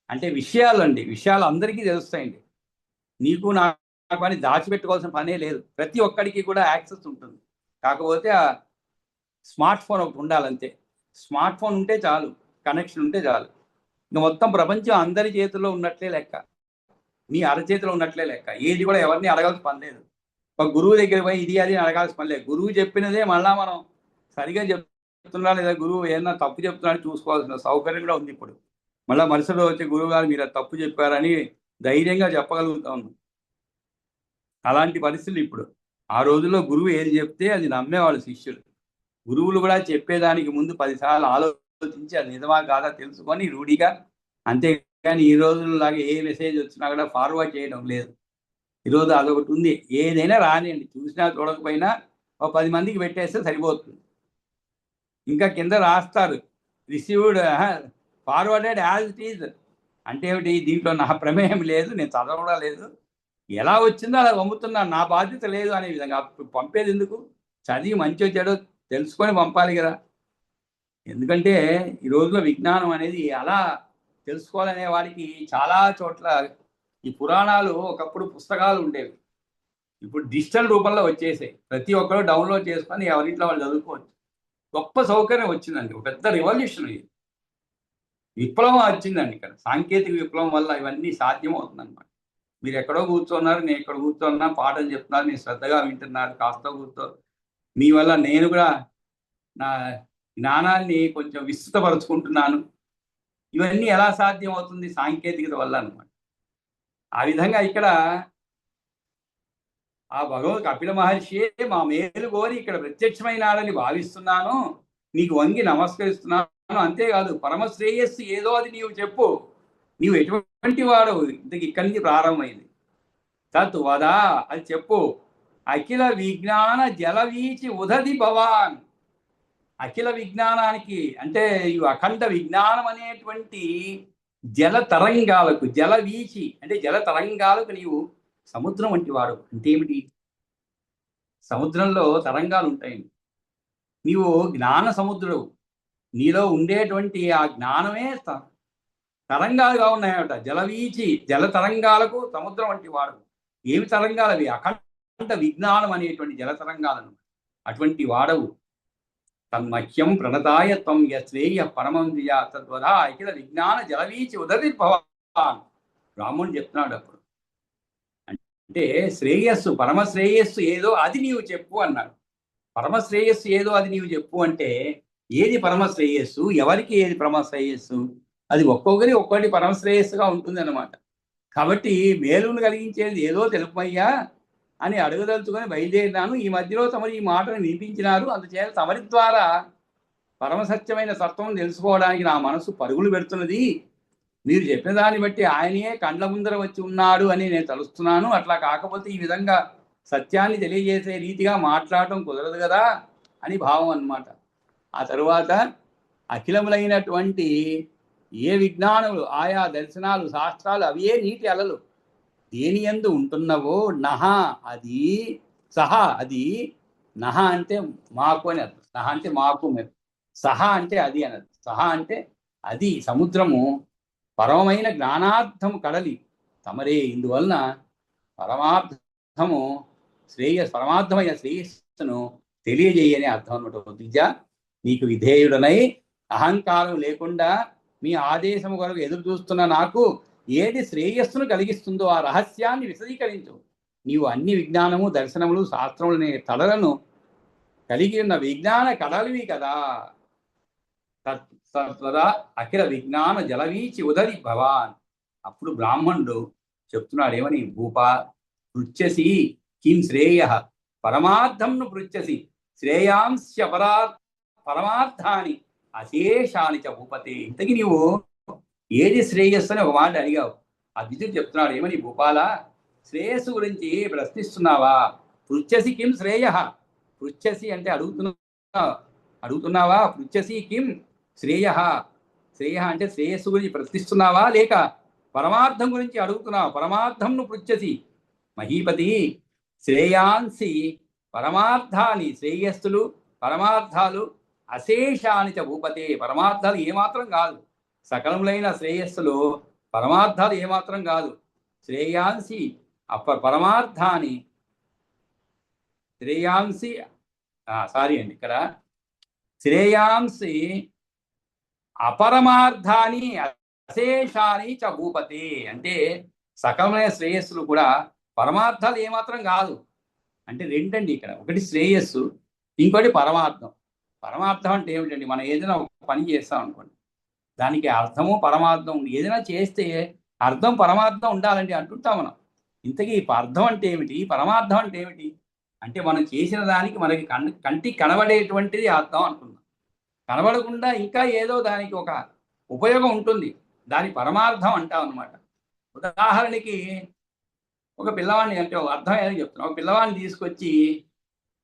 అంటే విషయాలు అండి, విషయాలు అందరికీ తెలుస్తాయండి. నీకు నాకు పని దాచిపెట్టుకోవాల్సిన పనే లేదు. ప్రతి ఒక్కడికి కూడా యాక్సెస్ ఉంటుంది. కాకపోతే ఆ స్మార్ట్ ఫోన్ ఒకటి ఉండాలంతే. స్మార్ట్ ఫోన్ ఉంటే చాలు, కనెక్షన్ ఉంటే చాలు. ఇంకా మొత్తం ప్రపంచం అందరి చేతుల్లో ఉన్నట్లే లెక్క, నీ అరచేతిలో ఉన్నట్లే లెక్క. ఏది కూడా ఎవరిని అడగాల్సిన పని లేదు. ఒక గురువు దగ్గర పోయి ఇది అది అడగాల్సిన పని లేదు. గురువు చెప్పినదే మళ్ళా మనం సరిగా చెప్తున్నా లేదా గురువు ఏదన్నా తప్పు చెప్తున్నాడో చూసుకోవాల్సిన సౌకర్యం కూడా ఉంది ఇప్పుడు. మళ్ళీ మరుసటిలో వచ్చే గురువు గారు మీరు తప్పు చెప్పారని ధైర్యంగా చెప్పగలుగుతా ఉన్నాం. అలాంటి పరిస్థితులు ఇప్పుడు. ఆ రోజుల్లో గురువు ఏది చెప్తే అది నమ్మేవాళ్ళు శిష్యులు. గురువులు కూడా చెప్పేదానికి ముందు 10 సార్లు ఆలోచించి అది నిజమా కాదా తెలుసుకొని రూఢిగా, అంతేగాని ఈ రోజుల్లాగా ఏ మెసేజ్ వచ్చినా కూడా ఫార్వర్డ్ చేయడం లేదు. ఈరోజు అదొకటి ఉంది. ఏదైనా రానియండి, చూసినా చూడకపోయినా ఒక 10 మందికి పెట్టేస్తే సరిపోతుంది. ఇంకా కింద రాస్తారు received forwarded as it is. అంటే ఏమిటి? దీంట్లో నా ప్రమేయం లేదు, నేను చదవడం లేదు, ఎలా వచ్చిందో అలా పంపుతున్నాను, నా బాధ్యత లేదు అనే విధంగా. పంపేది ఎందుకు? చదివి మంచి చెడు తెలుసుకొని పంపాలి కదా. ఎందుకంటే ఈ రోజులో విజ్ఞానం అనేది అలా తెలుసుకోవాలనే వాడికి చాలా చోట్ల ఈ పురాణాలు ఒకప్పుడు పుస్తకాలు ఉండేవి, ఇప్పుడు డిజిటల్ రూపంలో వచ్చేసాయి. ప్రతి ఒక్కరు డౌన్లోడ్ చేసుకొని ఎవరింట్లో వాళ్ళు చదువుకోవచ్చు. గొప్ప సౌకర్యం వచ్చిందండి, ఒక పెద్ద రివల్యూషన్ ఇది, విప్లవం వచ్చిందండి ఇక్కడ. సాంకేతిక విప్లవం వల్ల ఇవన్నీ సాధ్యమవుతుందన్నమాట. మీరు ఎక్కడో కూర్చున్నారు, నేను ఎక్కడ కూర్చున్నా, పాటలు చెప్తున్నారు, మీరు శ్రద్ధగా వింటున్నారు, కాస్త కూర్చో. మీ వల్ల నేను కూడా నా జ్ఞానాన్ని కొంచెం విస్తృతపరుచుకుంటున్నాను. ఇవన్నీ ఎలా సాధ్యం అవుతుంది? సాంకేతికత వల్ల అన్నమాట. ఆ విధంగా ఇక్కడ ఆ భగవత్ కపిల మహర్షియే మా మేలు కోరి ఇక్కడ ప్రత్యక్షమైనాడని భావిస్తున్నాను, నీకు వంగి నమస్కరిస్తున్నాను. అంతేకాదు, పరమశ్రేయస్సు ఏదో అది నీవు చెప్పు, నీవు ఎటువంటి వాడు, ఇంతకు ఇక్కడి నుంచి ప్రారంభమైంది. తత్ వదా, అది చెప్పు. అఖిల విజ్ఞాన జలవీచి ఉదది భవాన్. అఖిల విజ్ఞానానికి అంటే ఈ అఖండ విజ్ఞానం అనేటువంటి జల తరంగాలకు, జలవీచి అంటే జల తరంగాలకు నీవు సముద్రం వంటి వాడు. అంటే ఏమిటి? సముద్రంలో తరంగాలు ఉంటాయండి. నీవు జ్ఞాన సముద్రుడు. నీలో ఉండేటువంటి ఆ జ్ఞానమే తరంగాలుగా ఉన్నాయట. జలవీచి, జల తరంగాలకు సముద్రం వంటి వాడు. ఏమి తరంగాలు అవి? అఖండ విజ్ఞానం అనేటువంటి జల తరంగాలను. అటువంటి వాడవు. తన్మహ్యం ప్రణతాయ త్వం యశ్రేయ పరమం దియా తద్వదా అఖిల విజ్ఞాన జలవీచి ఉదరిర్భవాన్. రాముడు చెప్తున్నాడు అప్పుడు. అంటే శ్రేయస్సు, పరమశ్రేయస్సు ఏదో అది నీవు చెప్పు అన్నాడు. పరమశ్రేయస్సు ఏదో అది నీవు చెప్పు అంటే ఏది పరమశ్రేయస్సు, ఎవరికి ఏది పరమశ్రేయస్సు? అది ఒక్కొక్కరి ఒక్కొక్కటి పరమశ్రేయస్సుగా ఉంటుంది అన్నమాట. కాబట్టి మేలును కలిగించేది ఏదో తెలుపయ్యా అని అడుగదలుచుకొని బయలుదేరినాను. ఈ మధ్యలో తమరు ఈ మాటను వినిపించినారు, అందుచేత తమరి ద్వారా పరమసత్యమైన తత్వం తెలుసుకోవడానికి నా మనసు పరుగులు పెడుతున్నది. మీరు చెప్పిన దాన్ని బట్టి ఆయనే కండ్ల ముందర వచ్చి ఉన్నాడు అని నేను తలుస్తున్నాను. అట్లా కాకపోతే ఈ విధంగా సత్యాన్ని తెలియజేసే రీతిగా మాట్లాడటం కుదరదు కదా అని భావం అన్నమాట. ఆ తరువాత అఖిలములైనటువంటి ఏ విజ్ఞానములు, ఆయా దర్శనాలు, శాస్త్రాలు అవే నీటి అలలు దేని యందు ఉంటున్నవో నహ అది, సహ అది, నహ అంటే మాకు అని అర్థం, నహ అంటే మాకు, సహ అంటే అది అన్నది. సహ అంటే అది సముద్రము పరమమైన జ్ఞానార్థము కడలి తమరే. ఇందువలన పరమార్థము పరమార్థమైన శ్రేయస్సును తెలియజేయని అర్థం అన్నమాట. ద్విజ, నీకు విధేయుడనై అహంకారం లేకుండా మీ ఆదేశము కొరకు ఎదురు చూస్తున్న నాకు ఏది శ్రేయస్సును కలిగిస్తుందో ఆ రహస్యాన్ని విశదీకరించు. నీవు అన్ని విజ్ఞానము, దర్శనములు, శాస్త్రములనే తడలను కలిగి ఉన్న విజ్ఞాన కడలివి కదా. సత్వదా అఖిల విజ్ఞాన జలవీచి ఉదరి భవాన్. అప్పుడు బ్రాహ్మణుడు చెప్తున్నాడు ఏమని, భూపా పృచ్చసి కిం శ్రేయ పరమార్థంను పృచ్చసి శ్రేయాంశ పరమార్థాన్ని అశేషాని చ భూపతే. ఇంతకీ నీవు ఏది శ్రేయస్సు అని ఒక మాట అడిగావు. ఆ విద్యుడు చెప్తున్నాడు ఏమని, భూపాల శ్రేయస్సు గురించి ప్రశ్నిస్తున్నావా? పృచ్చసి కిం శ్రేయ, పృచ్చసి అంటే అడుగుతున్నావా? పృచ్చసి కిం శ్రేయ, శ్రేయ అంటే శ్రేయస్సు గురించి ప్రశ్నిస్తున్నావా లేక పరమార్థం గురించి అడుగుతున్నావా? పరమార్థంను పృచ్చసి మహీపతి శ్రేయాంసి పరమార్థాన్ని, శ్రేయస్సులు పరమార్థాలు అశేషాని చ భూపతే. పరమార్థాలు ఏమాత్రం కాదు, సకలములైన శ్రేయస్సులు పరమార్థాలు ఏమాత్రం కాదు. శ్రేయాంసి పరమార్థాన్ని, శ్రేయాంసి సారీ అండి, ఇక్కడ శ్రేయాంసి అపరమార్థాన్ని అశేషాని చ భూపతే అంటే సకలమైన శ్రేయస్సులు కూడా పరమార్థాలు ఏమాత్రం కాదు. అంటే రెండండి ఇక్కడ, ఒకటి శ్రేయస్సు, ఇంకోటి పరమార్థం. పరమార్థం అంటే ఏమిటండి, మనం ఏదైనా ఒక పని చేస్తాం అనుకోండి, దానికి అర్థము పరమార్థం ఏదైనా చేస్తే అర్థం పరమార్థం ఉండాలండి అంటుంటాం మనం. ఇంతకీ అర్థం అంటే ఏమిటి, పరమార్థం అంటే ఏమిటి అంటే మనం చేసిన దానికి మనకి కంటికి కనబడేటువంటిది అర్థం అనుకున్నాం. కనబడకుండా ఇంకా ఏదో దానికి ఒక ఉపయోగం ఉంటుంది, దాని పరమార్థం అంటాం అనమాట. ఉదాహరణకి ఒక పిల్లవాడిని, అంటే అర్థం ఏదో చెప్తున్నాం, ఒక పిల్లవాడిని తీసుకొచ్చి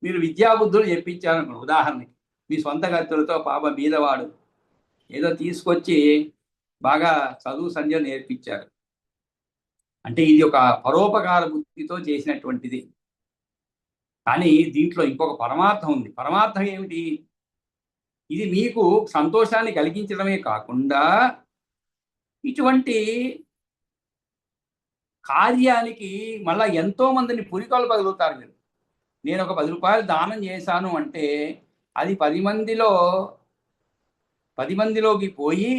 మీరు విద్యాబుద్ధులు చెప్పించారనుకోండి. ఉదాహరణకి మీ సొంత ఖర్చులతో పాప బీదవాడు ఏదో తీసుకొచ్చి బాగా చదువు సంధ్య నేర్పించారు అంటే ఇది ఒక పరోపకార బుద్ధితో చేసినటువంటిది. కానీ దీంట్లో ఇంకొక పరమార్థం ఉంది. పరమార్థం ఏమిటి? ఇది మీకు సంతోషాన్ని కలిగించడమే కాకుండా ఇటువంటి కార్యానికి మళ్ళా ఎంతో మందిని పురికొల్పగలుగుతారు మీరు. నేను ఒక 10 రూపాయలు దానం చేశాను అంటే అది 10 మందిలోకి పోయి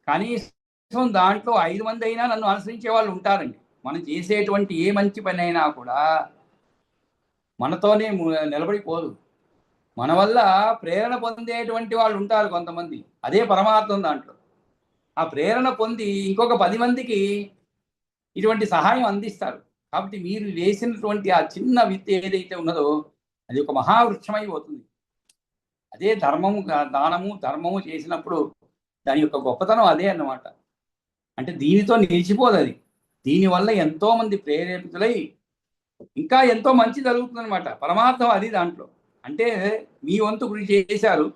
కనీసం దాంట్లో 5 మంది అయినా నన్ను అనుసరించే వాళ్ళు ఉంటారండి. మనం చేసేటువంటి ఏ మంచి పని అయినా కూడా మనతోనే నిలబడిపోదు, మన వల్ల ప్రేరణ పొందేటువంటి వాళ్ళు ఉంటారు కొంతమంది. అదే పరమార్థం దాంట్లో. ఆ ప్రేరణ పొంది ఇంకొక 10 మందికి ఇటువంటి సహాయం అందిస్తారు. కాబట్టి మీరు వేసినటువంటి ఆ చిన్న విత్తు ఏదైతే ఉన్నదో అది ఒక మహావృక్షమైపోతుంది. అదే ధర్మము, దానము ధర్మము చేసినప్పుడు దాని యొక్క గొప్పతనం అదే అన్నమాట. అంటే దీనితో నిలిచిపోదు అది. దీనివల్ల ఎంతో మంది ప్రేరేపితులై ఇంకా ఎంతో మంచి జరుగుతుంది అనమాట. పరమార్థం అది దాంట్లో. అంటే మీ వంతు కృషి చేశారు,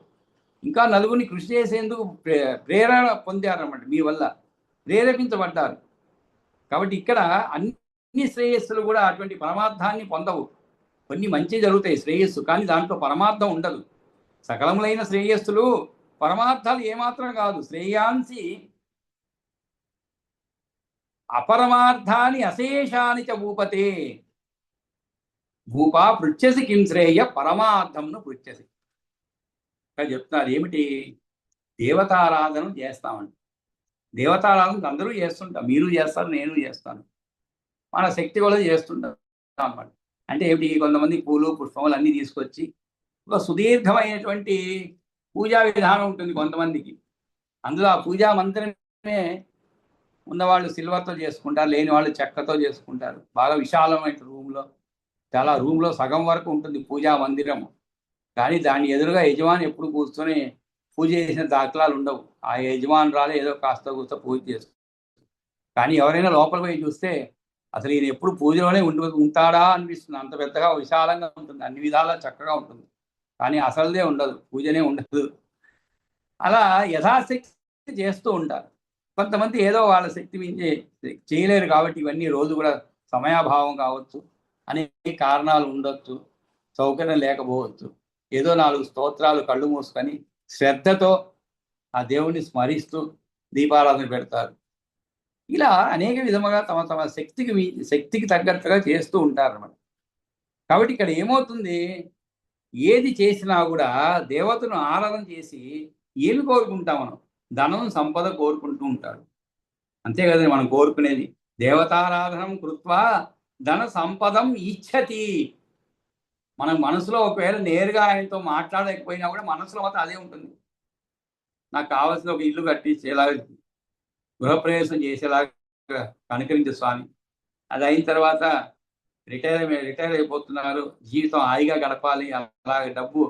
ఇంకా నలుగురిని కృషి చేసేందుకు ప్రేరణ పొందారన్నమాట, మీ వల్ల ప్రేరేపించబడ్డారు. కాబట్టి ఇక్కడ అన్ని శ్రేయస్సులు కూడా అటువంటి పరమార్థాన్ని పొందవు. కొన్ని మంచి జరుగుతాయి శ్రేయస్సు, కానీ దాంట్లో పరమార్థం ఉండదు. సకలములైన శ్రేయస్సులు పరమార్థాలు ఏమాత్రం కాదు. శ్రేయాంసి అపరమార్థాన్ని అశేషాని చ భూపతే. భూపా పృచ్చసి కిం శ్రేయ పరమార్థంను పృచ్చసి. ఇక్కడ చెప్తున్నారు ఏమిటి, దేవతారాధన చేస్తామండి. దేవతారాధన అందరూ చేస్తుంటాం, మీరు చేస్తారు, నేను చేస్తాను, మన శక్తి కూడా చేస్తుంటాం అన్నమాట. అంటే ఏమిటి, కొంతమంది పూలు పుష్పములు అన్నీ తీసుకొచ్చి ఒక సుదీర్ఘమైనటువంటి పూజా విధానం ఉంటుంది కొంతమందికి. అందులో ఆ పూజా మందిరమే ఉన్నవాళ్ళు సిల్వర్తో చేసుకుంటారు, లేని వాళ్ళు చెక్కతో చేసుకుంటారు. బాగా విశాలమైన రూమ్లో, చాలా రూమ్లో సగం వరకు ఉంటుంది పూజా మందిరము. కానీ దాని ఎదురుగా యజమాని ఎప్పుడు కూర్చొని పూజ చేసిన దాఖలాలు ఉండవు. ఆ యజమానురాలు ఏదో కాస్త కూస్త పూజ చేస్తారు. కానీ ఎవరైనా లోపల పోయి చూస్తే అసలు ఈయన ఎప్పుడు పూజలోనే ఉంటాడా అనిపిస్తుంది. అంత పెద్దగా విశాలంగా ఉంటుంది, అన్ని విధాలా చక్కగా ఉంటుంది. కానీ అసలుదే ఉండదు, పూజనే ఉండదు. అలా యథాశక్తి చేస్తూ ఉంటారు. కొంతమంది ఏదో వాళ్ళ శక్తి మించి చేయలేరు కాబట్టి ఇవన్నీ రోజు కూడా సమయాభావం కావచ్చు, అనేక కారణాలు ఉండొచ్చు, సౌకర్యం లేకపోవచ్చు. ఏదో 4 స్తోత్రాలు కళ్ళు మూసుకొని శ్రద్ధతో ఆ దేవుణ్ణి స్మరిస్తూ దీపారాధన పెడతారు. ఇలా అనేక విధముగా తమ తమ శక్తికి తగ్గట్టుగా చేస్తూ ఉంటారన్నమాట. కాబట్టి ఇక్కడ ఏమవుతుంది, ఏది చేసినా కూడా దేవతను ఆరాధన చేసి ఏమి కోరుకుంటాం మనం? ధనం సంపద కోరుకుంటూ ఉంటాడు. అంతే కదండి మనం కోరుకునేది. దేవతారాధనం కృత్వా ధన సంపదం ఇచ్చతి. మనం మనసులో ఒకవేళ నేరుగా ఆయనతో మాట్లాడలేకపోయినా కూడా మనసులో మాత్రం అదే ఉంటుంది. నాకు కావాల్సిన ఒక ఇల్లు కట్టించేలాగా, గృహప్రవేశం చేసేలాగా కనుకరించు స్వామి. అది అయిన తర్వాత రిటైర్ అయిపోతున్నారు, జీవితం హాయిగా గడపాలి, అలాగే డబ్బు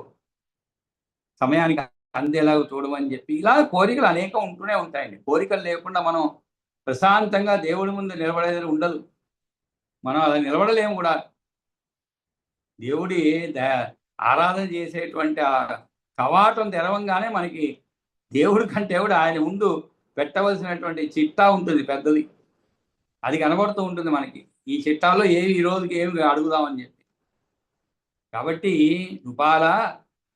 సమయానికి అందేలాగా చూడమని చెప్పి, ఇలా కోరికలు అనేకం ఉంటూనే ఉంటాయండి. కోరికలు లేకుండా మనం ప్రశాంతంగా దేవుడి ముందు నిలబడేది ఉండదు. మనం అలా నిలబడలేము కూడా. దేవుడి ఆరాధన చేసేటువంటి ఆ కవాటం తెరవంగానే మనకి దేవుడి కంటే కూడా ఆయన ముందు పెట్టవలసినటువంటి చిట్టా ఉంటుంది పెద్దది, అది కనబడుతూ ఉంటుంది మనకి. ఈ చిట్టాలో ఏవి ఈ రోజుకి ఏమి అడుగుదామని చెప్పి. కాబట్టి నృపాల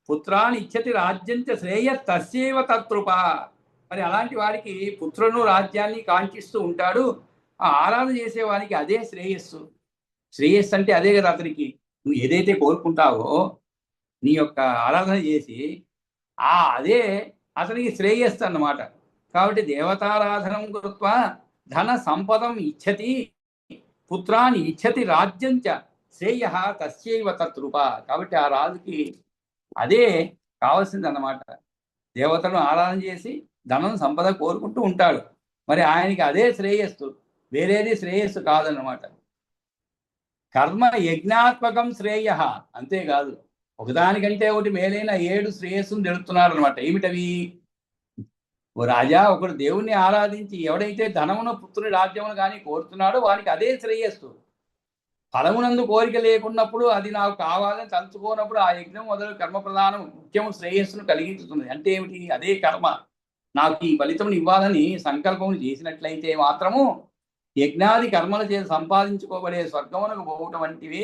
పుత్రాన్ని ఇచ్చతి రాజ్యంచ శ్రేయ తస్యైవ తత్రుప. మరి అలాంటి వారికి పుత్రులను రాజ్యాన్ని కాంక్షిస్తూ ఉంటాడు. ఆ ఆరాధన చేసే వారికి అదే శ్రేయస్సు. శ్రేయస్సు అంటే అదే కదా అతనికి. నువ్వు ఏదైతే కోరుకుంటావో నీ యొక్క ఆరాధన చేసి అదే అతనికి శ్రేయస్సు అన్నమాట. కాబట్టి దేవతారాధనం కృత్వా ధన సంపదం ఇచ్చతి పుత్రాన్ని ఇచ్చతి రాజ్యంచ శ్రేయ తస్యైవ తత్రూప. కాబట్టి ఆ రాజుకి అదే కావాల్సింది అన్నమాట. దేవతలను ఆరాధన చేసి ధనం సంపద కోరుకుంటూ ఉంటాడు. మరి ఆయనకి అదే శ్రేయస్సు, వేరేది శ్రేయస్సు కాదన్నమాట. కర్మ యజ్ఞాత్మకం శ్రేయ. అంతేకాదు, ఒకదానికంటే ఒకటి మేలైన 7 శ్రేయస్సును తెలుపుతున్నారు అనమాట. ఏమిటవి? ఓ రాజా, ఒకడు దేవుణ్ణి ఆరాధించి ఎవడైతే ధనమును పుత్రుని రాజ్యమును కానీ కోరుతున్నాడో వానికి అదే శ్రేయస్సు. ఫలమునందు కోరిక లేకున్నప్పుడు, అది నాకు కావాలని తలుచుకోనప్పుడు ఆ యజ్ఞం మొదలు కర్మ ప్రధానం ముఖ్యము శ్రేయస్సును కలిగించుతుంది. అంటే ఏమిటి? అదే కర్మ నాకు ఈ ఫలితం ఇవ్వాలని సంకల్పం చేసినట్లయితే మాత్రము యజ్ఞాది కర్మల చేసి సంపాదించుకోబడే స్వర్గమునకు పోవటం వంటివి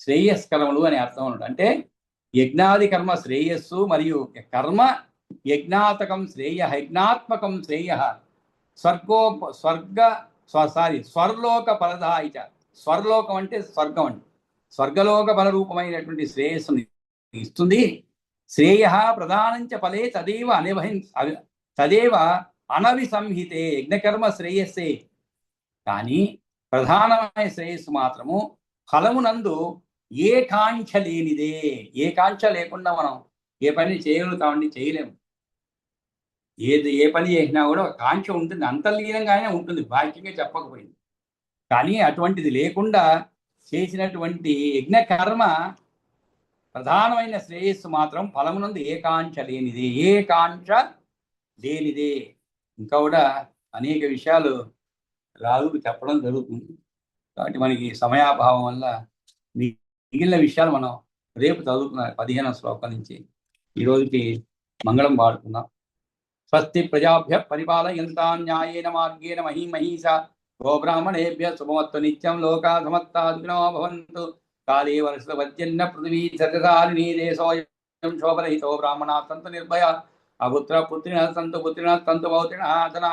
శ్రేయస్కరములు అని అర్థం అన్నమాట. అంటే యజ్ఞాది కర్మ శ్రేయస్సు, మరియు కర్మ యజ్ఞాతకం శ్రేయ, యజ్ఞాత్మకం శ్రేయ స్వర్లోక ఫలదాయిచ. స్వర్లోకం అంటే స్వర్గం అండి. స్వర్గలోక ఫల రూపమైనటువంటి శ్రేయస్సుని ఇస్తుంది. శ్రేయ ప్రధానంచ ఫలే తదేవ అనవిసంహితే. యజ్ఞకర్మ శ్రేయస్సే, కానీ ప్రధానమైన శ్రేయస్సు మాత్రము ఫలమునందు ఏ కాంక్ష లేనిదే. ఏ కాంక్ష లేకుండా మనం ఏ పని చేయగలుగుతామండి? చేయలేము. ఏ పని చేసినా కూడా ఒక కాంక్ష ఉంటుంది, అంతర్లీనంగానే ఉంటుంది, బాహ్యంగా చెప్పకపోయింది. కానీ అటువంటిది లేకుండా చేసినటువంటి యజ్ఞ కర్మ ప్రధానమైన శ్రేయస్సు మాత్రం ఫలమునందు ఏ కాంక్ష లేనిదే. ఏ కాంక్ష లేనిదే. ఇంకా కూడా అనేక విషయాలు రాజుకు చెప్పడం జరుగుతుంది. కాబట్టి మనకి సమయాభావం వల్ల మిగిలిన విషయాలు మనం రేపు చదువుకున్నాం 15వ శ్లోకం నుంచి. ఈరోజుకి మంగళం పాడుకుందాం. స్వస్తి ప్రజాభ్య పరిపాలయంతాం న్యాయేన మార్గేణ మహీమహీషా గోబ్రాహ్మణేభ్య శుభమస్తు నిత్యం. లోకా సమస్తాద్వినో భవంతు. కాళే వర్షవజ్జన్న పృథివీ సర్గసారిణీ దేశోయం శోభరహితో బ్రాహ్మణా సంతు నిర్భయ. అపుత్ర పుత్రిణ సంతు పుత్రిణ సంతు పౌత్రిణ ధనా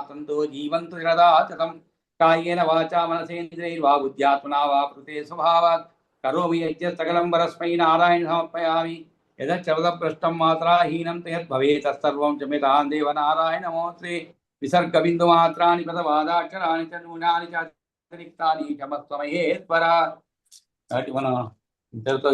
సంతు జీవంతు చిరదాచతం. కాయేన వాచా మనసేంద్రియైర్వా బుద్ధ్యాత్మనా వా కృతే స్వభావాత్ కరోమి యజ్ఞ సకలం పరస్మై నారాయణ సమర్పయామి. యదచ్చవదభ్రష్టం మాత్రాహీనం తద్భవేత్ తత్సర్వం క్షమ్యతాం దేవనారాయణ నమోస్తే. విసర్గ బిందు మాత్రాని పదవాదాక్షరాణి చ న్యూనాని చ అతిరిక్తాని క్షమస్వ మహేశ్వర. కాబట్టి మనం ఇంతటితో